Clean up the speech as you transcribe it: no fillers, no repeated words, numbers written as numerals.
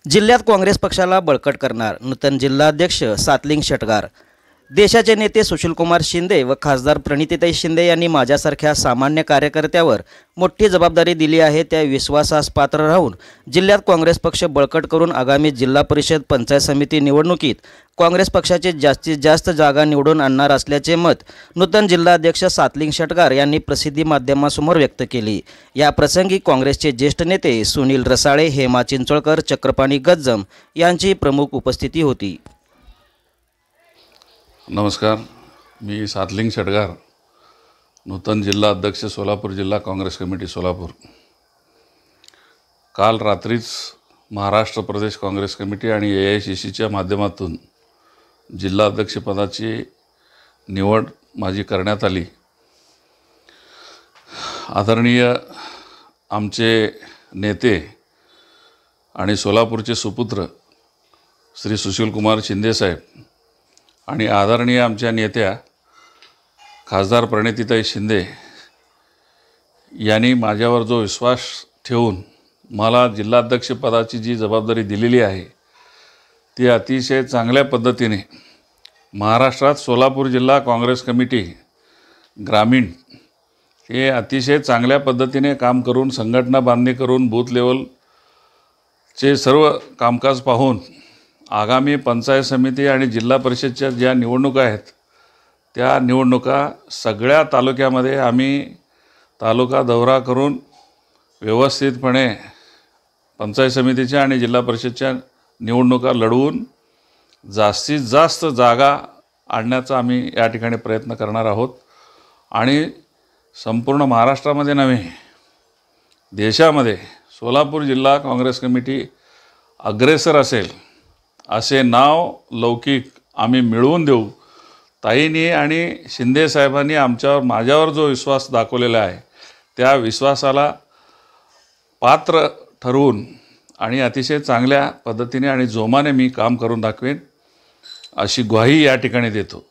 जिल्ह्यात काँग्रेस पक्षाला बळकट करणार नूतन जिल्हाध्यक्ष सातलिंग शेटगार। देशाचे नेते सुशीलकुमार शिंदे व खासदार प्रणितीताई शिंदे यांनी माझ्यासारख्या सामान्य कार्यकर्त्यावर मोठी जबाबदारी दिली आहे। त्या विश्वासास पात्र राहून जिल्ह्यात काँग्रेस पक्ष बळकट करून आगामी जिल्हा परिषद पंचायत समिती निवडणुकीत काँग्रेस पक्षाचे जास्तीत जास्त जागा निवडून आणणार असल्याचे मत नूतन जिल्हाध्यक्ष सातलिंग शेटगार यांनी प्रसिद्धी माध्यमांसमोर व्यक्त केली। या प्रसंगी काँग्रेसचे ज्येष्ठ नेते सुनील रसाळे, हेमा चिंचोळकर, चक्रपाणी गज्जम यांची प्रमुख उपस्थिती होती। नमस्कार, मी सातलिंग शेटगार, नूतन जिल्हा अध्यक्ष सोलापूर जिल्हा काँग्रेस कमिटी सोलापूर। काल रात्रीच महाराष्ट्र प्रदेश काँग्रेस कमिटी आणि AICCच्या माध्यमातून जिल्हा अध्यक्षपदाची निवड माझी करण्यात आली। आदरणीय आमचे नेते आणि सोलापूरचे सुपुत्र श्री सुशीलकुमार शिंदे साहेब आणि आदरणीय आमच्या नेत्या खासदार प्रणितीताई शिंदे यांनी माझ्यावर जो विश्वास ठेवून मला जिल्हाध्यक्षपदाची जी जबाबदारी दिलेली आहे ती अतिशय चांगल्या पद्धतीने महाराष्ट्रात सोलापूर जिल्हा काँग्रेस कमिटी ग्रामीण हे अतिशय चांगल्या पद्धतीने काम करून संघटना बांधणी करून बूथ लेवलचे सर्व कामकाज पाहून आगामी पंचायत समिती आणि जिल्हा परिषदच्या ज्या निवडणुका आहेत त्या निवडणुका सगळ्या तालुक्यामध्ये आम्ही तालुका दौरा करून व्यवस्थितपणे पंचायत समितीच्या आणि जिल्हा परिषदच्या निवडणुका लढवून जास्तीत जास्त जागा आणण्याचा आम्ही या ठिकाणी प्रयत्न करणार आहोत। आणि संपूर्ण महाराष्ट्रामध्ये नव्हे, देशामध्ये सोलापूर जिल्हा काँग्रेस कमिटी अग्रेसर असेल असे नाव लौकिक आम्ही मिळवून देऊ। ताईंनी आणि शिंदे साहेबांनी माझ्यावर जो विश्वास दाखवलेला आहे त्या विश्वासाला पात्र ठरवून आणि अतिशय चांगल्या पद्धतीने आणि जोमाने मी काम करून दाखवेन अशी ग्वाही या ठिकाणी देतो।